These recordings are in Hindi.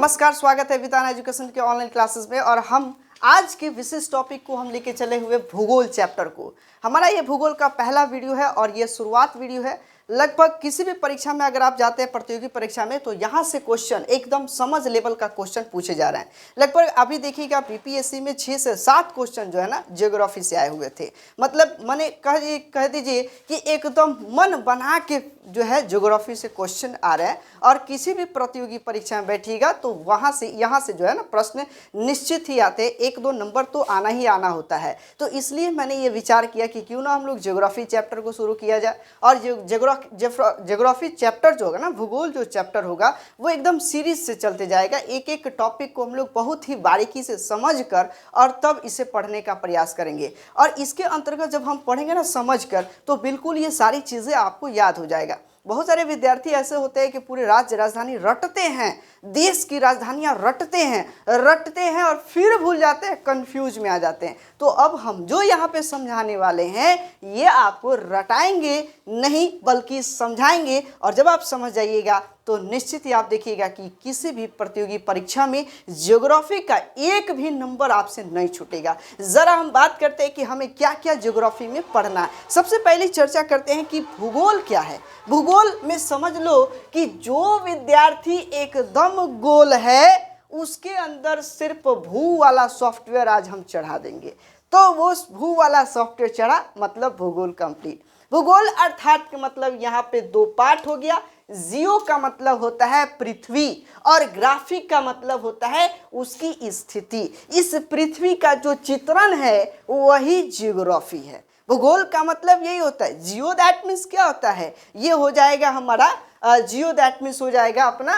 नमस्कार, स्वागत है वितान एजुकेशन के ऑनलाइन क्लासेस में। और हम आज के विशेष टॉपिक को हम लेके चले हुए भूगोल चैप्टर को। हमारा ये भूगोल का पहला वीडियो है और ये शुरुआत वीडियो है। लगभग किसी भी परीक्षा में अगर आप जाते हैं प्रतियोगी परीक्षा में, तो यहाँ से क्वेश्चन एकदम समझ लेवल का क्वेश्चन पूछे जा रहे हैं। लगभग अभी देखिएगा बीपीएससी में 6 से 7 क्वेश्चन जो है ना ज्योग्राफी से आए हुए थे। मतलब मैंने कह दीजिए कि एकदम मन बना के जो है ज्योग्राफी से क्वेश्चन आ रहे हैं। और किसी भी प्रतियोगी परीक्षा में बैठिएगा तो वहाँ से जो है ना प्रश्न निश्चित ही आते हैं, 1-2 नंबर तो आना ही आना होता है। तो इसलिए मैंने ये विचार किया कि क्यों ना हम लोग ज्योग्राफी चैप्टर को शुरू किया जाए। और ज्योग्राफी चैप्टर जो होगा ना, भूगोल जो चैप्टर होगा वो एकदम सीरीज से चलते जाएगा। एक एक टॉपिक को हम लोग बहुत ही बारीकी से समझ कर और तब इसे पढ़ने का प्रयास करेंगे। और इसके अंतर्गत जब हम पढ़ेंगे ना समझ कर, तो बिल्कुल ये सारी चीज़ें आपको याद हो जाएगा। बहुत सारे विद्यार्थी ऐसे होते हैं कि पूरे राज्य राजधानी रटते हैं, देश की राजधानियां रटते हैं और फिर भूल जाते हैं, कंफ्यूज में आ जाते हैं। तो अब हम जो यहाँ पे समझाने वाले हैं ये आपको रटाएंगे नहीं बल्कि समझाएंगे। और जब आप समझ जाइएगा तो निश्चित ही आप देखिएगा कि किसी भी प्रतियोगी परीक्षा में ज्योग्राफी का एक भी नंबर आपसे नहीं छूटेगा। ज़रा हम बात करते हैं कि हमें क्या क्या ज्योग्राफी में पढ़ना है। सबसे पहले चर्चा करते हैं कि भूगोल क्या है। भूगोल में समझ लो कि जो विद्यार्थी एकदम गोल है उसके अंदर सिर्फ भू वाला सॉफ्टवेयर आज हम चढ़ा देंगे। तो वो भू वाला सॉफ्टवेयर चढ़ा मतलब भूगोल कंप्लीट। भूगोल अर्थात के मतलब यहाँ पे 2 पार्ट हो गया। जियो का मतलब होता है पृथ्वी और ग्राफिक का मतलब होता है उसकी स्थिति। इस पृथ्वी का जो चित्रण है वही ज्योग्राफी है। भूगोल का मतलब यही होता है। जियो दैट मीन्स क्या होता है, ये हो जाएगा हमारा जियो दैट मीन्स हो जाएगा अपना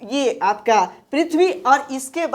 ये आपका पृथ्वी। और इसके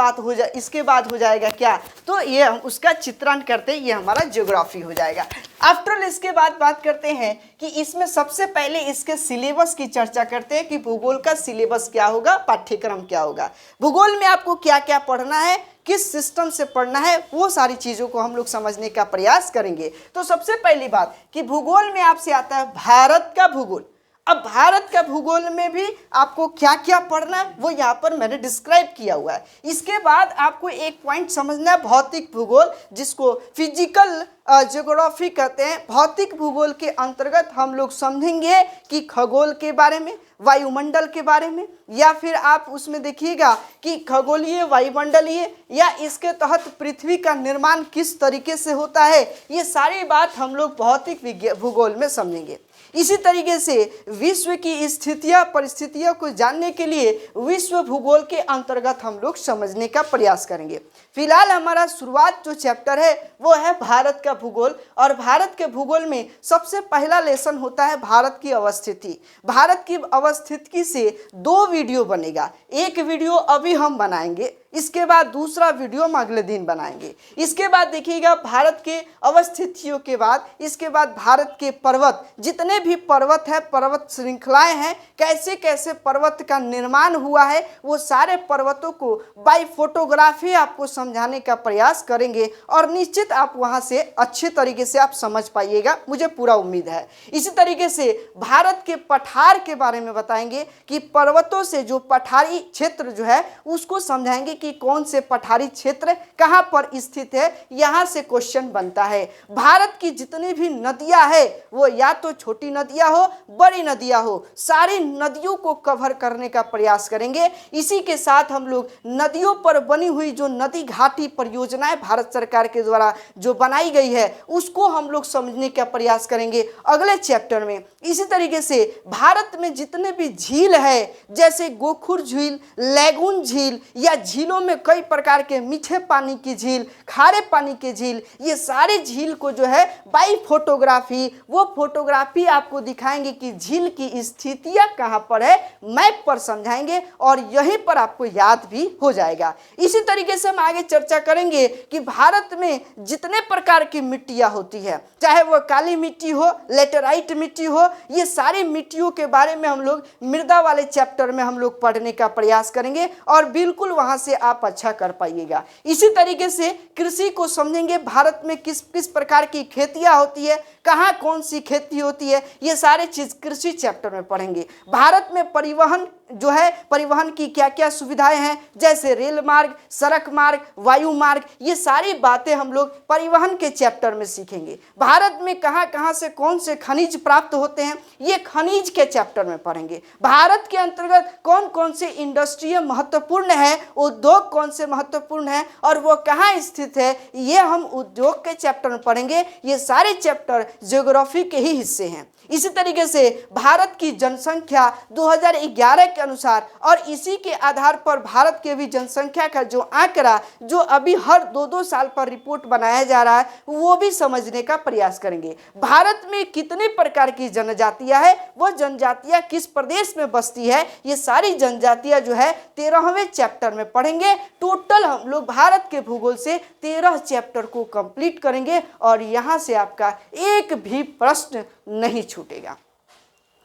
बाद हो जाएगा क्या, तो ये हम उसका चित्रण करते हैं, ये हमारा ज्योग्राफी हो जाएगा। आफ्टर ऑल इसके बाद बात करते हैं कि इसमें सबसे पहले इसके सिलेबस की चर्चा करते हैं कि भूगोल का सिलेबस क्या होगा, पाठ्यक्रम क्या होगा। भूगोल में आपको क्या क्या पढ़ना है, किस सिस्टम से पढ़ना है, वो सारी चीज़ों को हम लोग समझने का प्रयास करेंगे। तो सबसे पहली बात कि भूगोल में आपसे आता है भारत का भूगोल। अब भारत का भूगोल में भी आपको क्या क्या पढ़ना है वो यहाँ पर मैंने डिस्क्राइब किया हुआ है। इसके बाद आपको एक पॉइंट समझना है, भौतिक भूगोल, जिसको फिजिकल ज्योग्राफी कहते हैं। भौतिक भूगोल के अंतर्गत हम लोग समझेंगे कि खगोल के बारे में, वायुमंडल के बारे में, या फिर आप उसमें देखिएगा कि खगोलीय, वायुमंडलीय, या इसके तहत पृथ्वी का निर्माण किस तरीके से होता है। ये सारी बात हम लोग भौतिक भूगोल में समझेंगे। इसी तरीके से विश्व की स्थितियां परिस्थितियों को जानने के लिए विश्व भूगोल के अंतर्गत हम लोग समझने का प्रयास करेंगे। फिलहाल हमारा शुरुआत जो चैप्टर है वो है भारत का भूगोल। और भारत के भूगोल में सबसे पहला लेसन होता है भारत की अवस्थिति। भारत की अवस्थिति से 2 वीडियो बनेगा। एक वीडियो अभी हम बनाएंगे, इसके बाद दूसरा वीडियो हम अगले दिन बनाएंगे। इसके बाद देखिएगा भारत के अवस्थितियों के बाद इसके बाद भारत के पर्वत, जितने भी पर्वत है, पर्वत श्रृंखलाएं हैं, कैसे कैसे पर्वत का निर्माण हुआ है, वो सारे पर्वतों को बाय फोटोग्राफी आपको समझाने का प्रयास करेंगे। और निश्चित आप वहां से अच्छे तरीके से आप समझ पाइएगा, मुझे पूरा उम्मीद है। इसी तरीके से भारत के पठार के बारे में बताएंगे कि पर्वतों से जो पठारी क्षेत्र जो है उसको समझाएंगे कि कौन से पठारी क्षेत्र कहां पर स्थित है। यहां से क्वेश्चन बनता है। भारत की जितनी भी नदियां है वो या तो छोटी नदियां हो, बड़ी नदियां हो, सारी नदियों को कवर करने का प्रयास करेंगे। इसी के साथ हम लोग नदियों पर बनी हुई जो नदी घाटी परियोजनाएं भारत सरकार के द्वारा जो बनाई गई है उसको हम लोग समझने का प्रयास करेंगे अगले चैप्टर में। इसी तरीके से भारत में जितने भी झील है, जैसे गोखुर झील, लैगून झील, या झीलों में कई प्रकार के मीठे पानी की झील, खारे पानी के झील, ये सारे झील को जो है बाई फोटोग्राफी, वो फोटोग्राफी आपको दिखाएंगे कि झील की स्थितियां कहां पर है, मैप पर समझाएंगे और यहीं पर आपको याद भी हो जाएगा। इसी तरीके से हम आगे चर्चा करेंगे कि भारत में जितने प्रकार की मिट्टियां होती है, चाहे वो काली मिट्टी हो, लेटेराइट मिट्टी हो, ये सारी मिट्टियों के बारे में हम लोग मृदा वाले चैप्टर में हम लोग पढ़ने का प्रयास करेंगे और बिल्कुल वहां से आप अच्छा कर पाइएगा। इसी तरीके से कृषि को समझेंगे, भारत में किस किस प्रकार की खेतियां होती है, कहाँ कौन सी खेती होती है, ये सारी चीज़ कृषि चैप्टर में पढ़ेंगे। भारत में परिवहन जो है, परिवहन की क्या क्या सुविधाएं हैं, जैसे रेल मार्ग, सड़क मार्ग, वायु मार्ग, ये सारी बातें हम लोग परिवहन के चैप्टर में सीखेंगे। भारत में कहाँ कहाँ से कौन से खनिज प्राप्त होते हैं, ये खनिज के चैप्टर में पढ़ेंगे। भारत के अंतर्गत कौन कौन से इंडस्ट्री महत्वपूर्ण है, उद्योग कौन से महत्वपूर्ण है और वो कहाँ स्थित है, ये हम उद्योग के चैप्टर में पढ़ेंगे। ये सारे चैप्टर ज्योग्राफी के ही हिस्से हैं। इसी तरीके से भारत की जनसंख्या 2011 के अनुसार और इसी के आधार पर भारत के भी जनसंख्या का जो आंकड़ा जो अभी हर 2-2 साल पर रिपोर्ट बनाया जा रहा है, वो भी समझने का प्रयास करेंगे। भारत में कितने प्रकार की जनजातियां हैं, वो जनजातियां किस प्रदेश में बसती है, ये सारी जनजातियां जो है 13वें चैप्टर में पढ़ेंगे। टोटल हम लोग भारत के भूगोल से 13 चैप्टर को कंप्लीट करेंगे और यहाँ से आपका एक भी प्रश्न नहीं छूटेगा।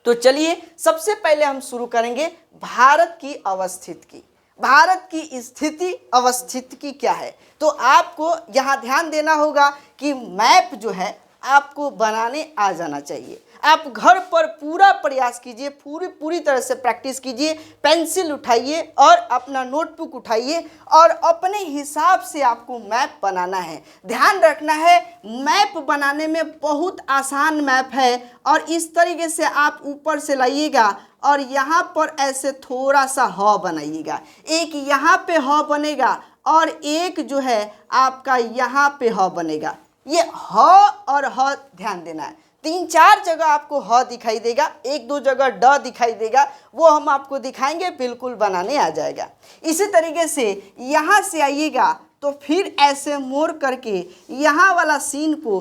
तो चलिए सबसे पहले हम शुरू करेंगे भारत की अवस्थिति की। भारत की स्थिति अवस्थिति की क्या है, तो आपको यहाँ ध्यान देना होगा कि मैप जो है आपको बनाने आ जाना चाहिए। आप घर पर पूरा प्रयास कीजिए, पूरी तरह से प्रैक्टिस कीजिए। पेंसिल उठाइए और अपना नोटबुक उठाइए और अपने हिसाब से आपको मैप बनाना है। ध्यान रखना है मैप बनाने में बहुत आसान मैप है और इस तरीके से आप ऊपर से लाइएगा और यहाँ पर ऐसे थोड़ा सा ह बनाइएगा। एक यहाँ पे ह बनेगा और एक जो है आपका यहाँ पे ह बनेगा। ये ह और ह ध्यान देना है। 3-4 जगह आपको ह दिखाई देगा, 1-2 जगह ड दिखाई देगा, वो हम आपको दिखाएंगे, बिल्कुल बनाने आ जाएगा। इसी तरीके से यहाँ से आइएगा तो फिर ऐसे मोड़ करके यहाँ वाला सीन को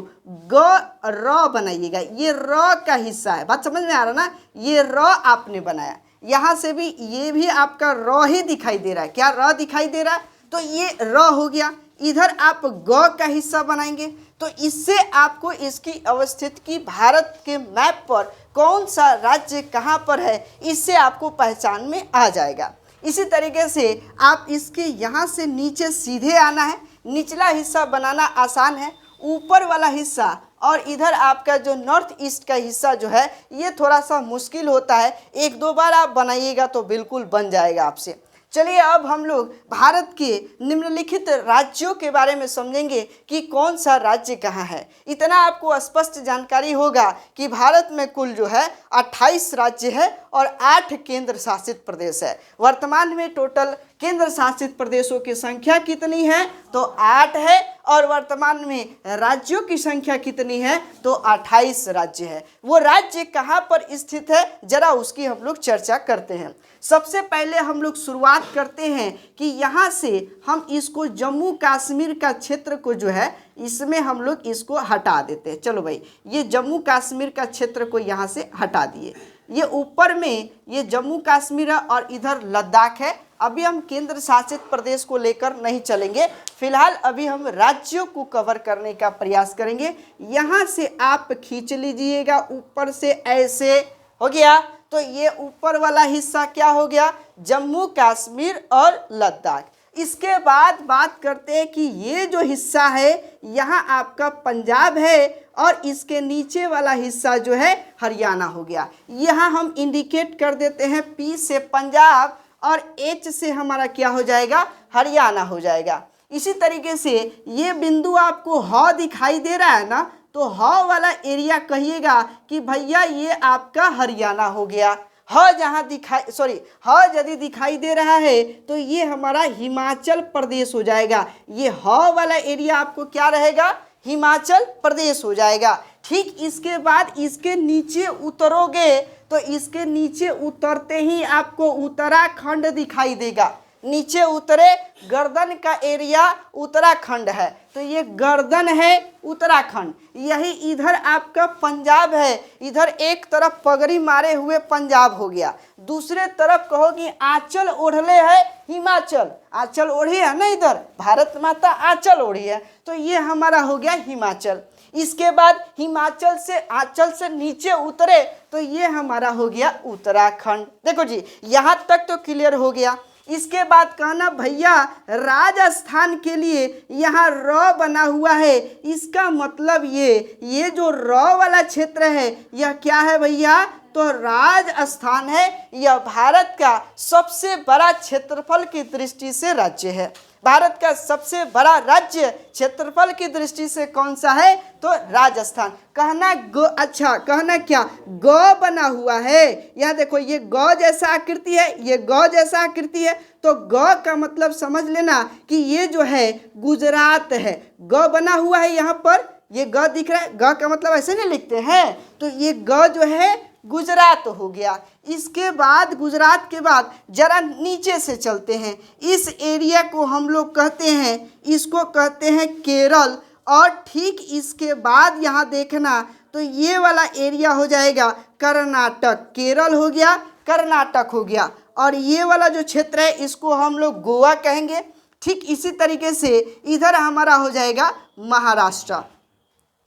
ग र बनाइएगा। ये र का हिस्सा है, बात समझ में आ रहा ना, ये र आपने बनाया। यहाँ से भी ये भी आपका र ही दिखाई दे रहा है। क्या र दिखाई दे रहा है, तो ये र हो गया। इधर आप ग का हिस्सा बनाएंगे तो इससे आपको इसकी अवस्थिति की भारत के मैप पर कौन सा राज्य कहाँ पर है, इससे आपको पहचान में आ जाएगा। इसी तरीके से आप इसके यहाँ से नीचे सीधे आना है। निचला हिस्सा बनाना आसान है, ऊपर वाला हिस्सा और इधर आपका जो नॉर्थ ईस्ट का हिस्सा जो है ये थोड़ा सा मुश्किल होता है। 1-2 बार आप बनाइएगा तो बिल्कुल बन जाएगा आपसे। चलिए अब हम लोग भारत के निम्नलिखित राज्यों के बारे में समझेंगे कि कौन सा राज्य कहाँ है। इतना आपको स्पष्ट जानकारी होगा कि भारत में कुल जो है 28 राज्य है और 8 केंद्र शासित प्रदेश है। वर्तमान में टोटल केंद्र शासित प्रदेशों की संख्या कितनी है, तो 8 है और वर्तमान में राज्यों की संख्या कितनी है, तो 28 राज्य है। वो राज्य कहाँ पर स्थित है, जरा उसकी हम लोग चर्चा करते हैं। सबसे पहले हम लोग शुरुआत करते हैं कि यहाँ से हम इसको जम्मू कश्मीर का क्षेत्र को जो है इसमें हम लोग इसको हटा देते हैं। चलो भाई, ये जम्मू कश्मीर का क्षेत्र को यहाँ से हटा दिए। ये ऊपर में ये जम्मू कश्मीर है और इधर लद्दाख है। अभी हम केंद्र शासित प्रदेश को लेकर नहीं चलेंगे, फिलहाल अभी हम राज्यों को कवर करने का प्रयास करेंगे। यहाँ से आप खींच लीजिएगा ऊपर से, ऐसे हो गया। तो ये ऊपर वाला हिस्सा क्या हो गया, जम्मू कश्मीर और लद्दाख। इसके बाद बात करते हैं कि ये जो हिस्सा है यहाँ आपका पंजाब है और इसके नीचे वाला हिस्सा जो है हरियाणा हो गया। यहाँ हम इंडिकेट कर देते हैं P से पंजाब और H से हमारा क्या हो जाएगा, हरियाणा हो जाएगा। इसी तरीके से ये बिंदु आपको ह दिखाई दे रहा है ना, तो ह वाला एरिया कहिएगा कि भैया ये आपका हरियाणा हो गया। ह जहाँ दिखाई ह यदि दिखाई दे रहा है तो ये हमारा हिमाचल प्रदेश हो जाएगा। ये ह वाला एरिया आपको क्या रहेगा, हिमाचल प्रदेश हो जाएगा। ठीक इसके बाद इसके नीचे उतरोगे तो इसके नीचे उतरते ही आपको उत्तराखंड दिखाई देगा। नीचे उतरे, गर्दन का एरिया उत्तराखंड है, तो ये गर्दन है उत्तराखंड। यही इधर आपका पंजाब है, इधर एक तरफ पगड़ी मारे हुए पंजाब हो गया, दूसरे तरफ कहो कि आंचल ओढ़ले है हिमाचल। आंचल ओढ़ी है ना, इधर भारत माता आंचल ओढ़ी है, तो ये हमारा हो गया हिमाचल। इसके बाद हिमाचल से आंचल से नीचे उतरे तो ये हमारा हो गया उत्तराखंड। देखो जी, यहाँ तक तो क्लियर हो गया। इसके बाद कहना भैया राजस्थान के लिए यहाँ र बना हुआ है, इसका मतलब ये जो र वाला क्षेत्र है यह क्या है भैया, तो राजस्थान है। यह भारत का सबसे बड़ा क्षेत्रफल की दृष्टि से राज्य है। भारत का सबसे बड़ा राज्य क्षेत्रफल की दृष्टि से कौन सा है, तो राजस्थान। कहना ग, अच्छा कहना क्या, ग बना हुआ है। यहाँ देखो ये ग जैसा आकृति है, ये ग जैसा आकृति है, तो ग का मतलब समझ लेना कि ये जो है गुजरात है। ग बना हुआ है यहाँ पर, ये ग दिख रहा है, ग का मतलब ऐसे नहीं लिखते हैं, तो ये ग जो है गुजरात हो गया। इसके बाद गुजरात के बाद जरा नीचे से चलते हैं, इस एरिया को हम लोग कहते हैं, इसको कहते हैं केरल। और ठीक इसके बाद यहाँ देखना तो ये वाला एरिया हो जाएगा कर्नाटक। केरल हो गया, कर्नाटक हो गया, और ये वाला जो क्षेत्र है इसको हम लोग गोवा कहेंगे। ठीक इसी तरीके से इधर हमारा हो जाएगा महाराष्ट्र।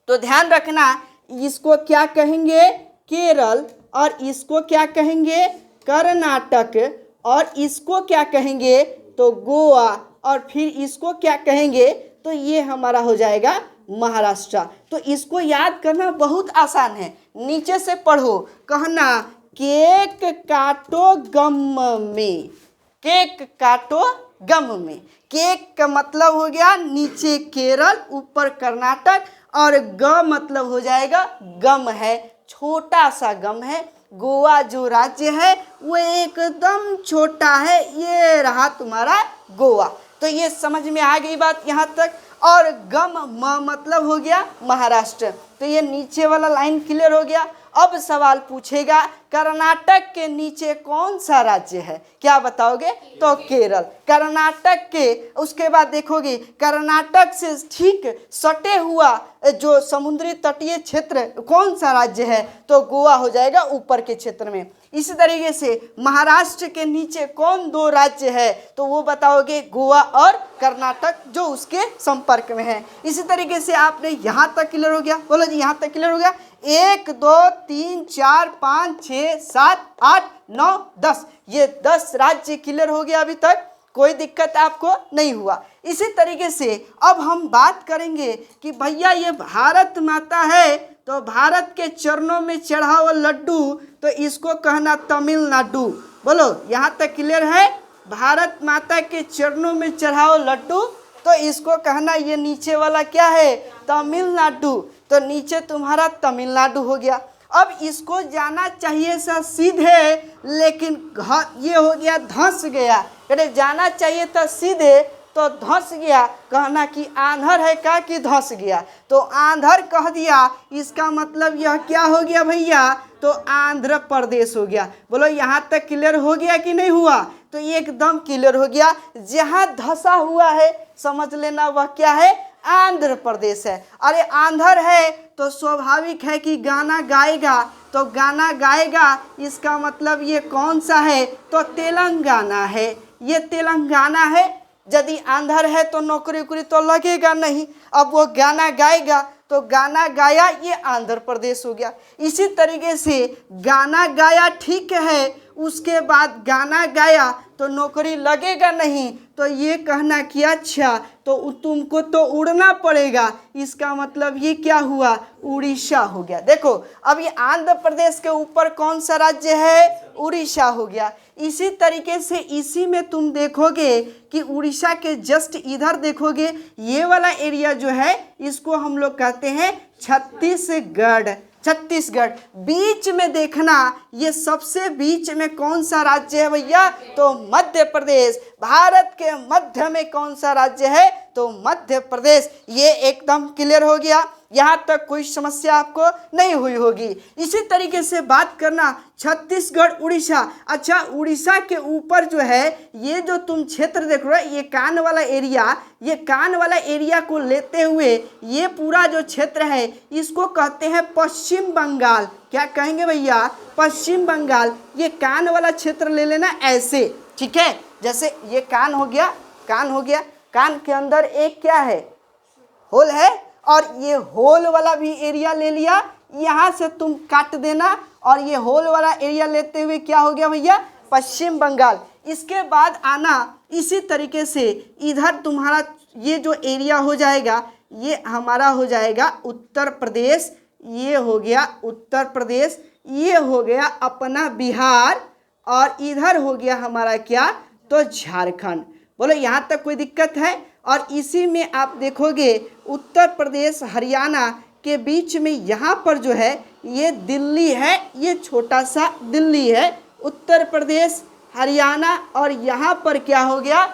तो ध्यान रखना, इसको क्या कहेंगे, केरल, और इसको क्या कहेंगे, कर्नाटक, और इसको क्या कहेंगे, तो गोवा, और फिर इसको क्या कहेंगे, तो ये हमारा हो जाएगा महाराष्ट्र। तो इसको याद करना बहुत आसान है, नीचे से पढ़ो। कहना केक काटो गम में, केक काटो गम में। केक का मतलब हो गया नीचे केरल, ऊपर कर्नाटक, और ग मतलब हो जाएगा गम है, छोटा सा गम है। गोवा जो राज्य है वो एकदम छोटा है, ये रहा तुम्हारा गोवा। तो ये समझ में आ गई बात यहाँ तक। और गम म मतलब हो गया महाराष्ट्र। तो ये नीचे वाला लाइन क्लियर हो गया। अब सवाल पूछेगा कर्नाटक के नीचे कौन सा राज्य है, क्या बताओगे, तो केरल। कर्नाटक के उसके बाद देखोगे कर्नाटक से ठीक सटे हुआ जो समुद्री तटीय क्षेत्र कौन सा राज्य है, तो गोवा हो जाएगा ऊपर के क्षेत्र में। इसी तरीके से महाराष्ट्र के नीचे कौन दो राज्य है, तो वो बताओगे गोवा और कर्नाटक जो उसके संपर्क में है। इसी तरीके से आपने यहाँ तक क्लियर हो गया, बोलो जी यहाँ तक क्लियर हो गया। 1 2 3 4 5 6 7 8 9 10, ये 10 राज्य क्लियर हो गया। अभी तक कोई दिक्कत आपको नहीं हुआ। इसी तरीके से अब हम बात करेंगे कि भैया ये भारत माता है, तो भारत के चरणों में चढ़ा हुआ लड्डू, तो इसको कहना तमिलनाडु। बोलो यहाँ तक क्लियर है, भारत माता के चरणों में चढ़ा हुआ लड्डू, तो इसको कहना ये नीचे वाला क्या है, तमिलनाडु। तो नीचे तुम्हारा तमिलनाडु हो गया। अब इसको जाना चाहिए सा सीधे, लेकिन ये हो गया धंस गया। अरे जाना चाहिए था सीधे तो धंस गया। कहना कि आंध्र है का कि धंस गया, तो आंध्र कह दिया, इसका मतलब यह क्या हो गया भैया, तो आंध्र प्रदेश हो गया। बोलो यहाँ तक क्लियर हो गया कि नहीं हुआ, तो ये एकदम क्लियर हो गया। जहाँ धंसा हुआ है समझ लेना वह क्या है, आंध्र प्रदेश है। अरे आंध्र है तो स्वाभाविक है कि गाना गाएगा, तो गाना गाएगा इसका मतलब ये कौन सा है, तो तेलंगाना है। ये तेलंगाना है। यदि आंध्र है तो नौकरी उकरी तो लगेगा नहीं, अब वो गाना गाएगा तो गाना गाया, ये आंध्र प्रदेश हो गया। इसी तरीके से गाना गाया ठीक है, उसके बाद गाना गाया तो नौकरी लगेगा नहीं, तो ये कहना कि अच्छा तो तुमको तो उड़ना पड़ेगा, इसका मतलब ये क्या हुआ, उड़ीसा हो गया। देखो अब ये आंध्र प्रदेश के ऊपर कौन सा राज्य है, उड़ीसा हो गया। इसी तरीके से इसी में तुम देखोगे कि उड़ीसा के जस्ट इधर देखोगे, ये वाला एरिया जो है इसको हम लोग कहते हैं छत्तीसगढ़। छत्तीसगढ़ बीच में देखना, ये सबसे बीच में कौन सा राज्य है भैया, तो मध्य प्रदेश। भारत के मध्य में कौन सा राज्य है, तो मध्य प्रदेश। ये एकदम क्लियर हो गया, यहाँ तक कोई समस्या आपको नहीं हुई होगी। इसी तरीके से बात करना छत्तीसगढ़ उड़ीसा। अच्छा उड़ीसा के ऊपर जो है ये जो तुम क्षेत्र देख रहे हो, ये कान वाला एरिया, ये कान वाला एरिया को लेते हुए ये पूरा जो क्षेत्र है इसको कहते हैं पश्चिम बंगाल। क्या कहेंगे भैया, पश्चिम बंगाल। ये कान वाला क्षेत्र ले लेना ऐसे, ठीक है, जैसे ये कान हो गया, कान हो गया, कान के अंदर एक क्या है, होल है, और ये होल वाला भी एरिया ले लिया, यहाँ से तुम काट देना, और ये होल वाला एरिया लेते हुए क्या हो गया भैया, पश्चिम बंगाल। इसके बाद आना इसी तरीके से इधर तुम्हारा ये जो एरिया हो जाएगा ये हमारा हो जाएगा उत्तर प्रदेश, ये हो गया उत्तर प्रदेश, ये हो गया अपना बिहार और इधर हो गया हमारा क्या, तो झारखंड। बोलो यहाँ तक कोई दिक्कत है? और इसी में आप देखोगे उत्तर प्रदेश हरियाणा के बीच में यहाँ पर जो है ये दिल्ली है, ये छोटा सा दिल्ली है, उत्तर प्रदेश हरियाणा और यहाँ पर क्या हो गया,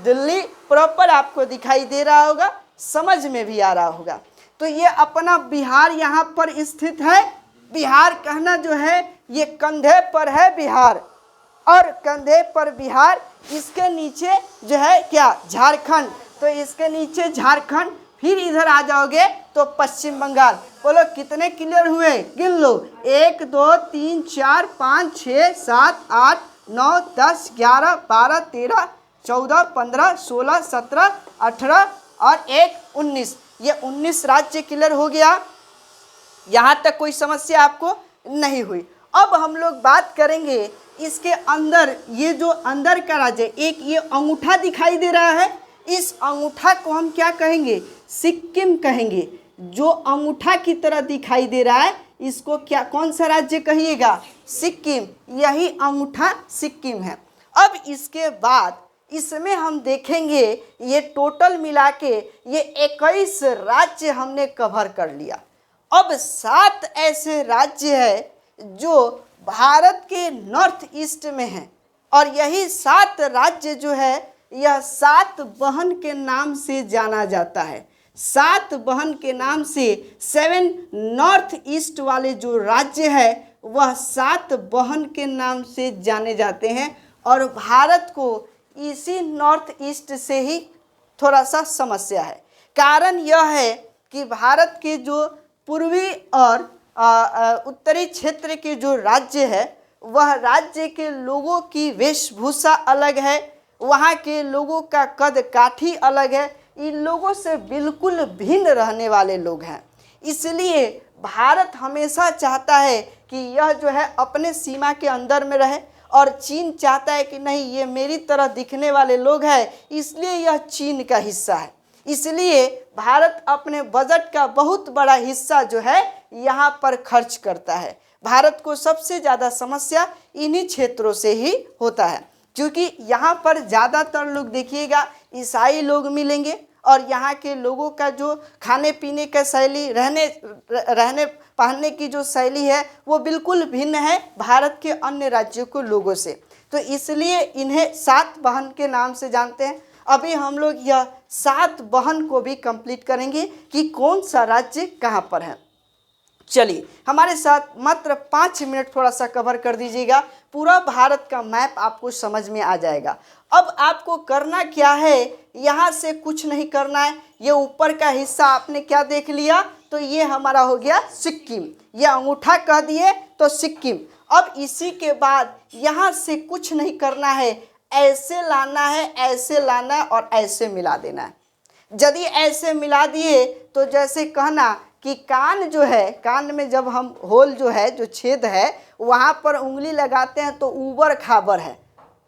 दिल्ली प्रॉपर आपको दिखाई दे रहा होगा, समझ में भी आ रहा होगा। तो ये अपना बिहार यहाँ पर स्थित है। बिहार कहना जो है ये कंधे पर है बिहार, और कंधे पर बिहार, इसके नीचे जो है क्या, झारखंड, तो इसके नीचे झारखंड, फिर इधर आ जाओगे तो पश्चिम बंगाल। बोलो कितने क्लियर हुए, गिन लो, 1 2 3 4 5 6 7 8 9 10 11 12 13 14 15 16 17 18 और 1 19, ये 19 राज्य क्लियर हो गया। यहाँ तक कोई समस्या आपको नहीं हुई। अब हम लोग बात करेंगे इसके अंदर, ये जो अंदर का राज्य, एक ये अंगूठा दिखाई दे रहा है, इस अंगूठा को हम क्या कहेंगे, सिक्किम कहेंगे। जो अंगूठा की तरह दिखाई दे रहा है इसको क्या, कौन सा राज्य कहिएगा, सिक्किम, यही अंगूठा सिक्किम है। अब इसके बाद इसमें हम देखेंगे ये टोटल मिला के ये 21 राज्य हमने कवर कर लिया। अब 7 ऐसे राज्य है जो भारत के नॉर्थ ईस्ट में हैं, और यही 7 राज्य जो है यह 7 बहन के नाम से जाना जाता है। 7 बहन के नाम से 7 नॉर्थ ईस्ट वाले जो राज्य है वह 7 बहन के नाम से जाने जाते हैं, और भारत को इसी नॉर्थ ईस्ट से ही थोड़ा सा समस्या है। कारण यह है कि भारत के जो पूर्वी और उत्तरी क्षेत्र के जो राज्य है वह राज्य के लोगों की वेशभूषा अलग है, वहाँ के लोगों का कद काठी अलग है, इन लोगों से बिल्कुल भिन्न रहने वाले लोग हैं। इसलिए भारत हमेशा चाहता है कि यह जो है अपने सीमा के अंदर में रहे, और चीन चाहता है कि नहीं ये मेरी तरह दिखने वाले लोग हैं, इसलिए यह चीन का हिस्सा है। इसलिए भारत अपने बजट का बहुत बड़ा हिस्सा जो है यहाँ पर खर्च करता है। भारत को सबसे ज़्यादा समस्या इन्हीं क्षेत्रों से ही होता है, क्योंकि यहाँ पर ज़्यादातर लोग देखिएगा ईसाई लोग मिलेंगे, और यहाँ के लोगों का जो खाने पीने का शैली, रहने पहनने की जो शैली है वो बिल्कुल भिन्न है भारत के अन्य राज्यों के लोगों से। तो इसलिए इन्हें 7 बहन के नाम से जानते हैं। अभी हम लोग यह 7 बहन को भी कंप्लीट करेंगे कि कौन सा राज्य कहाँ पर है। चलिए हमारे साथ मात्र 5 मिनट थोड़ा सा कवर कर दीजिएगा, पूरा भारत का मैप आपको समझ में आ जाएगा। अब आपको करना क्या है, यहाँ से कुछ नहीं करना है। ये ऊपर का हिस्सा आपने क्या देख लिया, तो ये हमारा हो गया सिक्किम, ये अंगूठा कह दिए तो सिक्किम। अब इसी के बाद यहाँ से कुछ नहीं करना है, ऐसे लाना है, ऐसे लाना है और ऐसे मिला देना है। यदि ऐसे मिला दिए तो जैसे कहना कि कान जो है, कान में जब हम होल जो है, जो छेद है, वहाँ पर उंगली लगाते हैं तो ऊबर खाबर है,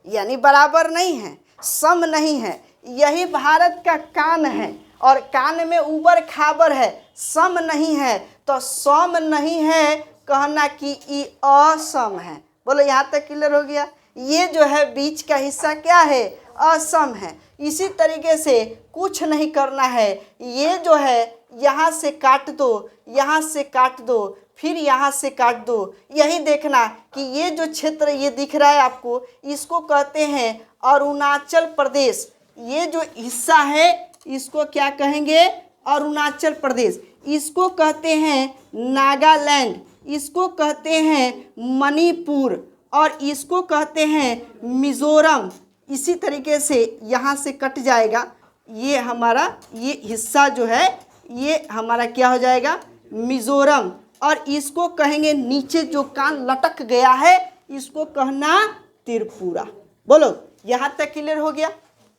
यानी बराबर नहीं है, सम नहीं है। यही भारत का कान है, और कान में ऊबर खाबर है, सम नहीं है, तो सम नहीं है कहना कि ई असम है। बोलो यहाँ तक क्लियर हो गया। ये जो है बीच का हिस्सा क्या है, असम है। इसी तरीके से कुछ नहीं करना है, ये जो है यहाँ से काट दो, यहाँ से काट दो, फिर यहाँ से काट दो। यही देखना कि ये जो क्षेत्र ये दिख रहा है आपको, इसको कहते हैं अरुणाचल प्रदेश। ये जो हिस्सा है इसको क्या कहेंगे, अरुणाचल प्रदेश। इसको कहते हैं नागालैंड, इसको कहते हैं मणिपुर, और इसको कहते हैं मिजोरम। इसी तरीके से यहाँ से कट जाएगा, ये हमारा ये हिस्सा जो है ये हमारा क्या हो जाएगा, मिजोरम। और इसको कहेंगे नीचे जो कान लटक गया है इसको कहना त्रिपुरा। बोलो यहाँ तक क्लियर हो गया।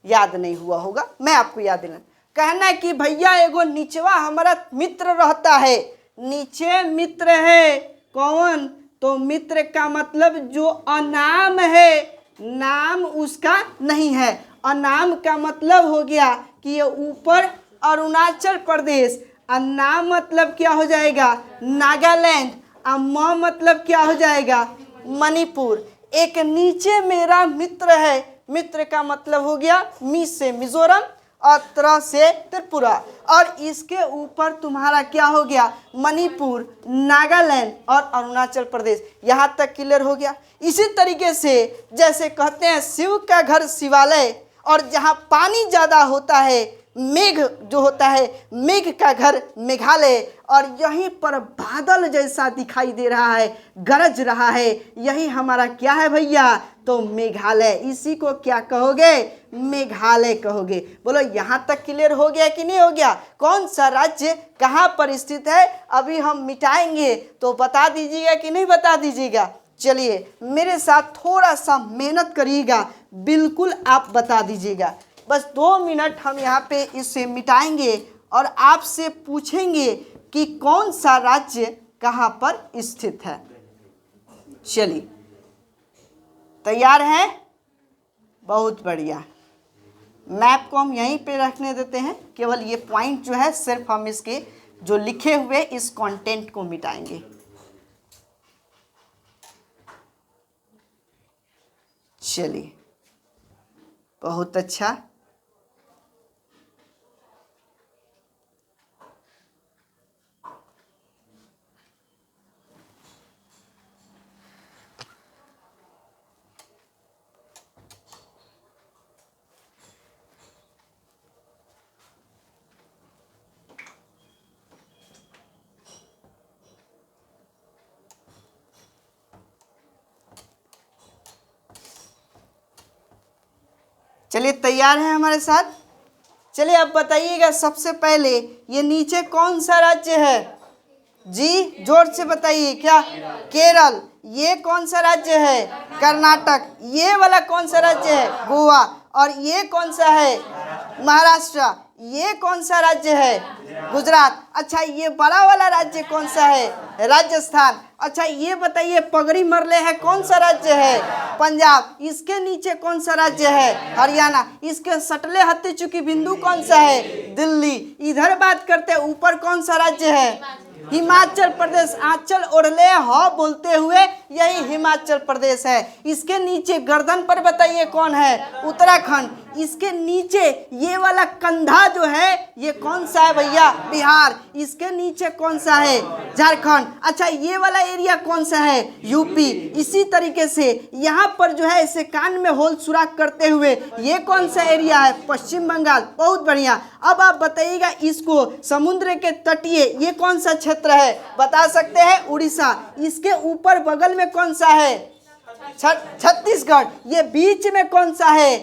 याद नहीं हुआ होगा, मैं आपको याद दिला। कहना कि भैया एगो निचवा हमारा मित्र रहता है, नीचे मित्र है, कौन, तो मित्र का मतलब जो अनाम है, नाम उसका नहीं है। और नाम का मतलब हो गया कि ये ऊपर अरुणाचल प्रदेश, और नाम मतलब क्या हो जाएगा नागालैंड, और म मतलब क्या हो जाएगा मणिपुर। एक नीचे मेरा मित्र है, मित्र का मतलब हो गया मी से मिजोरम और त्र से त्रिपुरा, और इसके ऊपर तुम्हारा क्या हो गया मणिपुर, नागालैंड और अरुणाचल प्रदेश। यहाँ तक क्लियर हो गया। इसी तरीके से जैसे कहते हैं शिव का घर शिवालय, और जहाँ पानी ज़्यादा होता है मेघ जो होता है, मेघ का घर मेघालय, और यहीं पर बादल जैसा दिखाई दे रहा है, गरज रहा है, यही हमारा क्या है भैया तो मेघालय। इसी को क्या कहोगे मेघालय कहोगे। बोलो यहाँ तक क्लियर हो गया कि नहीं हो गया। कौन सा राज्य कहाँ पर स्थित है अभी हम मिटाएंगे, तो बता दीजिएगा कि नहीं बता दीजिएगा। चलिए मेरे साथ थोड़ा सा मेहनत करिएगा, बिल्कुल आप बता दीजिएगा। बस 2 मिनट हम यहाँ पे इसे मिटाएंगे और आपसे पूछेंगे कि कौन सा राज्य कहाँ पर स्थित है। चलिए तैयार हैं? बहुत बढ़िया। मैप को हम यहीं पे रखने देते हैं, केवल ये पॉइंट जो है सिर्फ हम इसके जो लिखे हुए इस कंटेंट को मिटाएंगे। चलिए बहुत अच्छा। चलिए तैयार हैं हमारे साथ। चलिए अब बताइएगा सबसे पहले ये नीचे कौन सा राज्य है जी, जोर से बताइए। क्या केरल। ये कौन सा राज्य है कर्नाटक। ये वाला कौन सा राज्य है गोवा। और ये कौन सा है महाराष्ट्र। ये कौन सा राज्य है गुजरात। अच्छा ये बड़ा वाला राज्य कौन सा है राजस्थान। अच्छा ये बताइए पगड़ी मरले है कौन सा राज्य है पंजाब। इसके नीचे कौन सा राज्य है हरियाणा। इसके सटले हत्ती चुकी बिंदु कौन सा है दिल्ली। इधर बात करते हैं ऊपर कौन सा राज्य है हिमाचल प्रदेश। आंचल ओढ़ले ह बोलते हुए यही हिमाचल प्रदेश है। इसके नीचे गर्दन पर बताइए कौन है उत्तराखंड। इसके नीचे ये वाला कंधा जो है ये कौन सा है भैया बिहार। इसके नीचे कौन सा है झारखंड। अच्छा ये वाला एरिया कौन सा है यूपी। इसी तरीके से यहाँ पर जो है इसे कान में होल सुराख करते हुए ये कौन सा एरिया है पश्चिम बंगाल। बहुत बढ़िया। अब आप बताइएगा इसको समुद्र के तटीय ये कौन सा क्षेत्र है बता सकते हैं उड़ीसा। इसके ऊपर बगल में कौन सा है छत्तीसगढ़। ये बीच में कौन सा है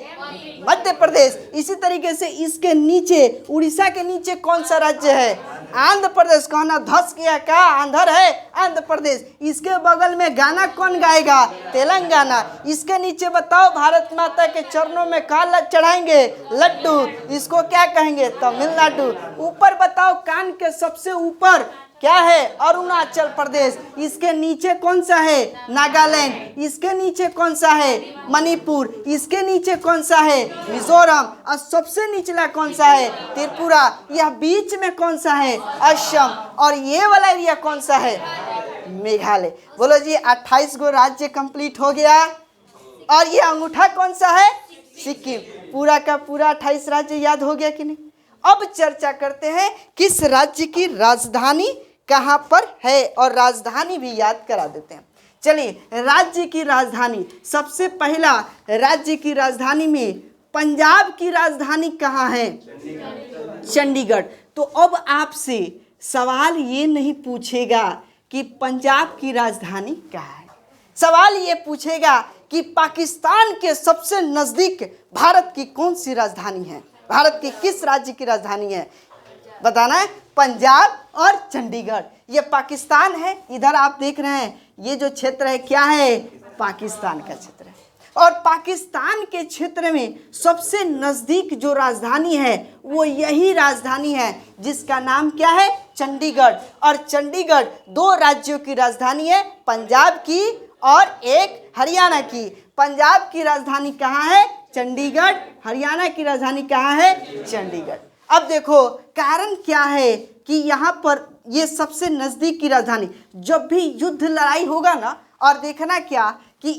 मध्य प्रदेश। इसी तरीके से इसके नीचे उड़ीसा के नीचे कौन सा राज्य है आंध्र प्रदेश। कहना धस गया का आंध्र है आंध्र प्रदेश। इसके बगल में गाना कौन गाएगा तेलंगाना। इसके नीचे बताओ भारत माता के चरणों में का चढ़ाएंगे लड्डू। इसको क्या कहेंगे तमिलनाडु। ऊपर बताओ कान के सबसे ऊपर क्या है अरुणाचल प्रदेश। इसके नीचे कौन सा है नागालैंड। इसके नीचे कौन सा है मणिपुर। इसके नीचे कौन सा है मिजोरम। और सबसे निचला कौन सा है त्रिपुरा। यह बीच में कौन सा है असम। और ये वाला एरिया कौन सा है मेघालय। बोलो जी 28 गो राज्य कंप्लीट हो गया। और ये अंगूठा कौन सा है सिक्किम। पूरा का पूरा 28 राज्य याद हो गया कि नहीं। अब चर्चा करते हैं किस राज्य की राजधानी कहाँ पर है और राजधानी भी याद करा देते हैं। चलिए राज्य की राजधानी सबसे पहला राज्य की राजधानी में पंजाब की राजधानी कहाँ है चंडीगढ़। तो अब आपसे सवाल ये नहीं पूछेगा कि पंजाब की राजधानी कहाँ है। सवाल ये पूछेगा कि पाकिस्तान के सबसे नजदीक भारत की कौन सी राजधानी है। भारत की किस राज्य की राजधानी है बताना है पंजाब और चंडीगढ़। ये पाकिस्तान है। इधर आप देख रहे हैं ये जो क्षेत्र है क्या है पाकिस्तान का क्षेत्र है। और पाकिस्तान के क्षेत्र में सबसे नजदीक जो राजधानी है वो यही राजधानी है जिसका नाम क्या है चंडीगढ़। और चंडीगढ़ 2 राज्यों की राजधानी है पंजाब की और एक हरियाणा की। पंजाब की राजधानी कहाँ है? चंडीगढ़। हरियाणा की राजधानी कहाँ है? चंडीगढ़। अब देखो कारण क्या है कि यहाँ पर ये सबसे नजदीक की राजधानी, जब भी युद्ध लड़ाई होगा ना, और देखना क्या कि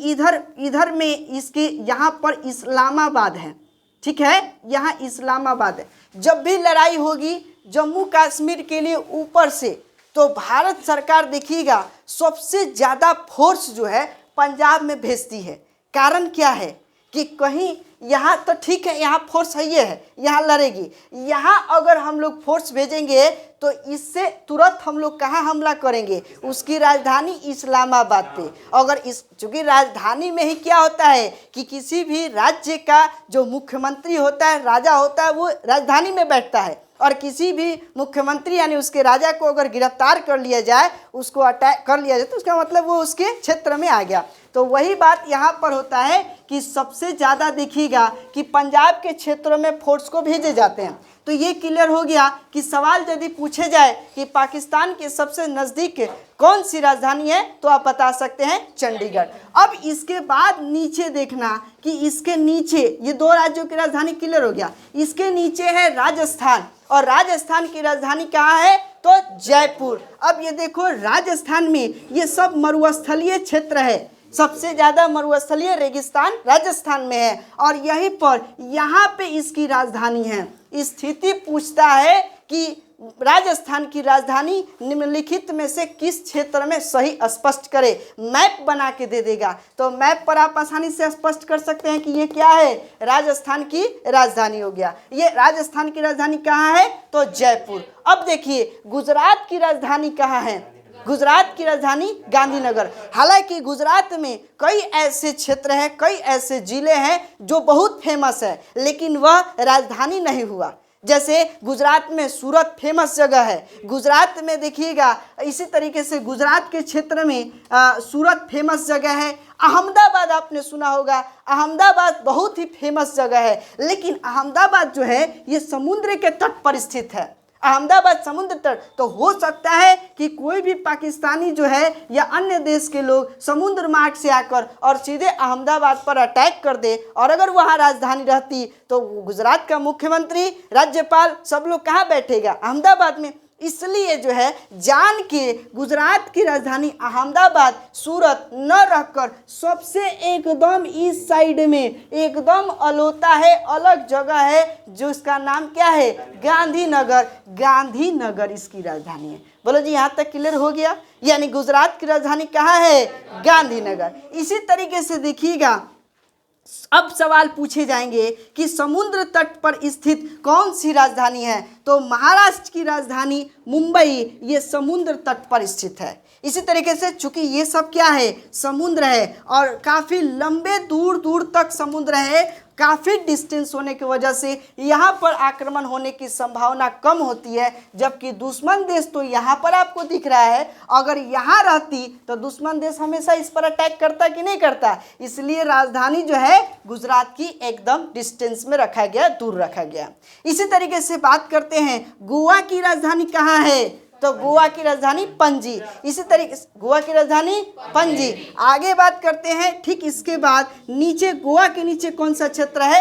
इधर में इसके यहाँ पर इस्लामाबाद है, ठीक है, यहाँ इस्लामाबाद है। जब भी लड़ाई होगी जम्मू कश्मीर के लिए ऊपर से, तो भारत सरकार देखिएगा सबसे ज़्यादा फोर्स जो है पंजाब में भेजती है। कारण क्या है कि कहीं यहाँ तो ठीक है, यहाँ फोर्स है, ये है, यहाँ लड़ेगी, यहाँ अगर हम लोग फोर्स भेजेंगे तो इससे तुरंत हम लोग कहाँ हमला करेंगे? उसकी राजधानी इस्लामाबाद पे। अगर चूँकि राजधानी में ही क्या होता है कि किसी भी राज्य का जो मुख्यमंत्री होता है, राजा होता है, वो राजधानी में बैठता है, और किसी भी मुख्यमंत्री यानी उसके राजा को अगर गिरफ्तार कर लिया जाए, उसको अटैक कर लिया जाए, तो उसका मतलब वो उसके क्षेत्र में आ गया। तो वही बात यहाँ पर होता है कि सबसे ज़्यादा देखिएगा कि पंजाब के क्षेत्रों में फोर्स को भेजे जाते हैं। तो ये क्लियर हो गया कि सवाल यदि पूछे जाए कि पाकिस्तान के सबसे नज़दीक कौन सी राजधानी है, तो आप बता सकते हैं चंडीगढ़। अब इसके बाद नीचे देखना कि इसके नीचे ये दो राज्यों की राजधानी क्लियर हो गया, इसके नीचे है राजस्थान, और राजस्थान की राजधानी कहाँ है? तो जयपुर। अब ये देखो राजस्थान में ये सब मरुस्थलीय क्षेत्र है, सबसे ज़्यादा मरुस्थलीय रेगिस्तान राजस्थान में है, और यहीं पर यहाँ पे इसकी राजधानी है। स्थिति पूछता है कि राजस्थान की राजधानी निम्नलिखित में से किस क्षेत्र में सही स्पष्ट करे, मैप बना के दे देगा। तो मैप पर आप आसानी से स्पष्ट कर सकते हैं कि ये क्या है? राजस्थान की राजधानी हो गया। ये राजस्थान की राजधानी कहाँ है? तो जयपुर। अब देखिए गुजरात की राजधानी कहाँ है? गुजरात की राजधानी गांधीनगर। हालांकि गुजरात में कई ऐसे क्षेत्र हैं, कई ऐसे जिले हैं जो बहुत फेमस है, लेकिन वह राजधानी नहीं हुआ। जैसे गुजरात में सूरत फेमस जगह है, गुजरात में देखिएगा इसी तरीके से गुजरात के क्षेत्र में सूरत फेमस जगह है। अहमदाबाद आपने सुना होगा, अहमदाबाद बहुत ही फेमस जगह है, लेकिन अहमदाबाद जो है ये समुद्र के तट पर स्थित है। अहमदाबाद समुद्र तट, तो हो सकता है कि कोई भी पाकिस्तानी जो है या अन्य देश के लोग समुद्र मार्ग से आकर और सीधे अहमदाबाद पर अटैक कर दे, और अगर वहाँ राजधानी रहती तो गुजरात का मुख्यमंत्री, राज्यपाल सब लोग कहाँ बैठेगा? अहमदाबाद में। इसलिए जो है जान के गुजरात की राजधानी अहमदाबाद, सूरत न रखकर सबसे एकदम इस साइड में एकदम अलोता है, अलग जगह है, जो इसका नाम क्या है? गांधीनगर। गांधीनगर इसकी राजधानी है। बोलो जी, यहाँ तक क्लियर हो गया? यानी गुजरात की राजधानी कहाँ है? गांधीनगर। इसी तरीके से देखिएगा अब सवाल पूछे जाएंगे कि समुद्र तट पर स्थित कौन सी राजधानी है? तो महाराष्ट्र की राजधानी मुंबई ये समुद्र तट पर स्थित है। इसी तरीके से चूंकि ये सब क्या है? समुद्र है, और काफ़ी लंबे दूर दूर तक समुद्र है, काफ़ी डिस्टेंस होने की वजह से यहाँ पर आक्रमण होने की संभावना कम होती है। जबकि दुश्मन देश तो यहाँ पर आपको दिख रहा है, अगर यहाँ रहती तो दुश्मन देश हमेशा इस पर अटैक करता कि नहीं करता। इसलिए राजधानी जो है गुजरात की एकदम डिस्टेंस में रखा गया, दूर रखा गया। इसी तरीके से बात करते हैं गोवा की राजधानी कहाँ है? तो गोवा की राजधानी पणजी। इसी तरीके से गोवा की राजधानी पणजी। आगे बात करते हैं, ठीक इसके बाद नीचे गोवा के नीचे कौन सा क्षेत्र है?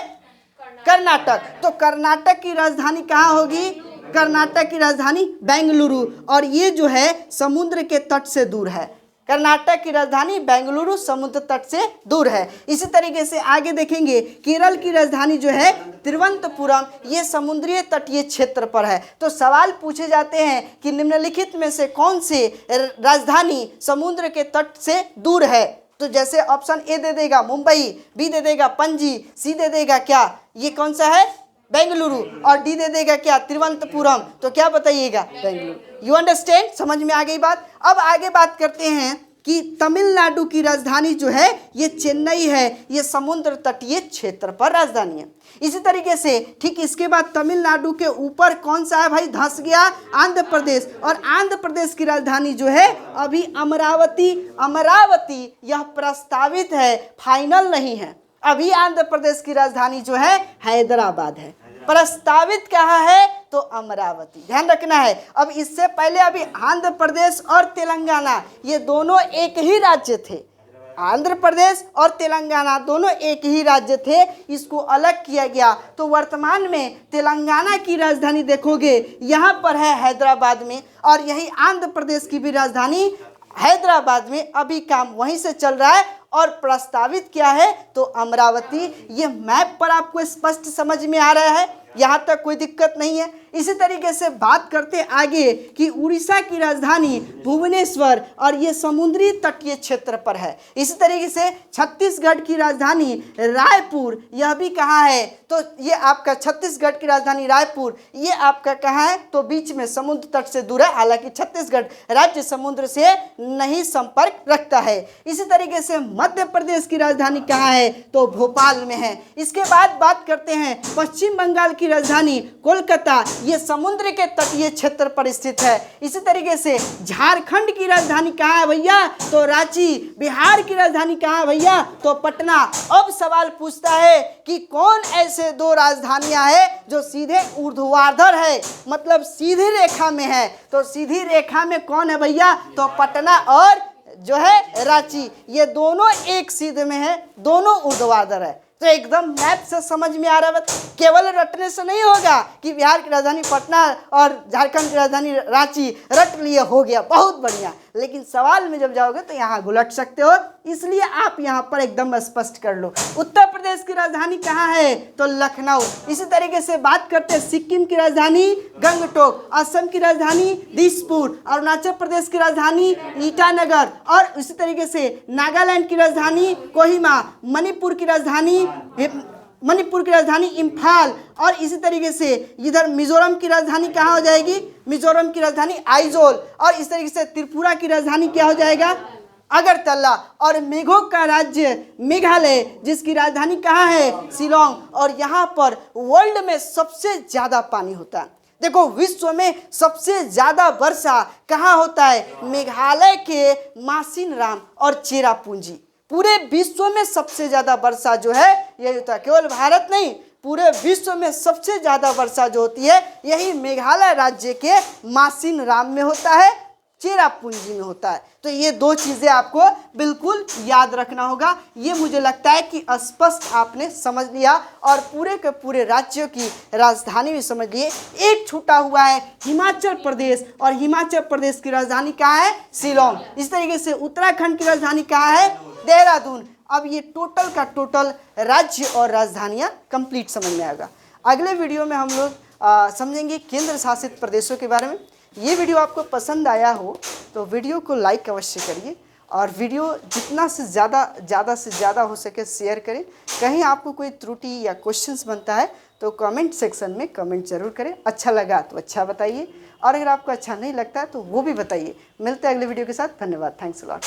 कर्नाटक। तो कर्नाटक की राजधानी कहाँ होगी? कर्नाटक की राजधानी बेंगलुरु, और ये जो है समुद्र के तट से दूर है। कर्नाटक की राजधानी बेंगलुरु समुद्र तट से दूर है। इसी तरीके से आगे देखेंगे केरल की राजधानी जो है तिरुवनंतपुरम, ये समुद्रीय तटीय क्षेत्र पर है। तो सवाल पूछे जाते हैं कि निम्नलिखित में से कौन से राजधानी समुद्र के तट से दूर है? तो जैसे ऑप्शन ए दे देगा मुंबई, बी दे देगा पणजी, सी दे देगा क्या, ये कौन सा है? बेंगलुरु, और डी दे देगा क्या? तिरुवनंतपुरम। तो क्या बताइएगा? बेंगलुरु। You understand? समझ में आ गई बात? अब आगे बात करते हैं कि तमिलनाडु की राजधानी जो है ये चेन्नई है, ये समुद्र तटीय क्षेत्र पर राजधानी है। इसी तरीके से ठीक इसके बाद तमिलनाडु के ऊपर कौन सा है भाई? धंस गया आंध्र प्रदेश, और आंध्र प्रदेश की राजधानी जो है अभी अमरावती। अमरावती यह प्रस्तावित है, फाइनल नहीं है। अभी आंध्र प्रदेश की राजधानी जो है हैदराबाद है, प्रस्तावित कहाँ है? तो अमरावती। ध्यान रखना है। अब इससे पहले अभी आंध्र प्रदेश और तेलंगाना ये दोनों एक ही राज्य थे। आंध्र प्रदेश और तेलंगाना दोनों एक ही राज्य थे, इसको अलग किया गया। तो वर्तमान में तेलंगाना की राजधानी देखोगे यहाँ पर है हैदराबाद में, और यही आंध्र प्रदेश की भी राजधानी हैदराबाद में। अभी काम वहीं से चल रहा है और प्रस्तावित क्या है तो अमरावती। ये मैप पर आपको स्पष्ट समझ में आ रहा है, यहाँ तक कोई दिक्कत नहीं है। इसी तरीके से बात करते आगे कि उड़ीसा की राजधानी भुवनेश्वर, और ये समुद्री तटीय क्षेत्र पर है। इसी तरीके से छत्तीसगढ़ की राजधानी रायपुर, यह भी कहाँ है तो ये आपका छत्तीसगढ़ की राजधानी रायपुर, ये आपका कहाँ है तो बीच में समुद्र तट से दूर है। हालांकि छत्तीसगढ़ राज्य समुद्र से नहीं संपर्क रखता है। इसी तरीके से मध्य प्रदेश की राजधानी कहाँ है तो भोपाल में है। इसके बाद बात करते हैं पश्चिम बंगाल की राजधानी कोलकाता, ये समुद्र के तटीय क्षेत्र पर स्थित है। इसी तरीके से झारखंड की राजधानी कहाँ है भैया तो रांची, बिहार की राजधानी कहाँ है भैया तो पटना। अब सवाल पूछता है कि कौन ऐसे दो राजधानियां हैं जो सीधे ऊर्ध्वाधर है, मतलब सीधी रेखा में है। तो सीधी रेखा में कौन है भैया तो पटना और जो है रांची, ये दोनों एक सीधे में है, दोनों ऊर्ध्वाधर है। तो एकदम मैप से समझ में आ रहा है, केवल रटने से नहीं होगा कि बिहार की राजधानी पटना और झारखंड की राजधानी रांची रट लिए हो गया, बहुत बढ़िया। लेकिन सवाल में जब जाओगे तो यहाँ घुलट सकते हो, इसलिए आप यहाँ पर एकदम स्पष्ट कर लो। उत्तर प्रदेश की राजधानी कहाँ है तो लखनऊ। इसी तरीके से बात करते हैं सिक्किम की राजधानी गंगटोक, असम की राजधानी दिसपुर, अरुणाचल प्रदेश की राजधानी ईटानगर, और इसी तरीके से नागालैंड की राजधानी कोहिमा, मणिपुर की राजधानी इम्फाल, और इसी तरीके से इधर मिजोरम की राजधानी कहाँ हो जाएगी, मिजोरम की राजधानी आइजोल, और इस तरीके से त्रिपुरा की राजधानी क्या हो जाएगा अगरतला, और मेघों का राज्य मेघालय जिसकी राजधानी कहाँ है शिलोंग। और यहाँ पर वर्ल्ड में सबसे ज़्यादा पानी होता है। देखो विश्व में सबसे ज़्यादा वर्षा कहाँ होता है मेघालय के मासिनराम और चेरापूंजी। पूरे विश्व में सबसे ज़्यादा वर्षा जो है यही होता है, केवल भारत नहीं पूरे विश्व में सबसे ज़्यादा वर्षा जो होती है यही मेघालय राज्य के मासिनराम में होता है, चेरापूंजी में होता है। तो ये दो चीज़ें आपको बिल्कुल याद रखना होगा। ये मुझे लगता है कि स्पष्ट आपने समझ लिया और पूरे के पूरे राज्यों की राजधानी भी समझ लिए। एक छूटा हुआ है हिमाचल प्रदेश, और हिमाचल प्रदेश की राजधानी कहाँ है शिलोंग। इस तरीके से उत्तराखंड की राजधानी कहाँ है देहरादून। अब ये टोटल का टोटल राज्य और राजधानियाँ कंप्लीट समझ में आएगा। अगले वीडियो में हम लोग समझेंगे केंद्र शासित प्रदेशों के बारे में। ये वीडियो आपको पसंद आया हो तो वीडियो को लाइक अवश्य करिए, और वीडियो जितना से ज़्यादा हो सके शेयर करें। कहीं आपको कोई त्रुटि या क्वेश्चंस बनता है तो कमेंट सेक्शन में कमेंट जरूर करें। अच्छा लगा तो अच्छा बताइए, और अगर आपको अच्छा नहीं लगता है तो वो भी बताइए। मिलते हैं अगले वीडियो के साथ। धन्यवाद। Thanks a lot.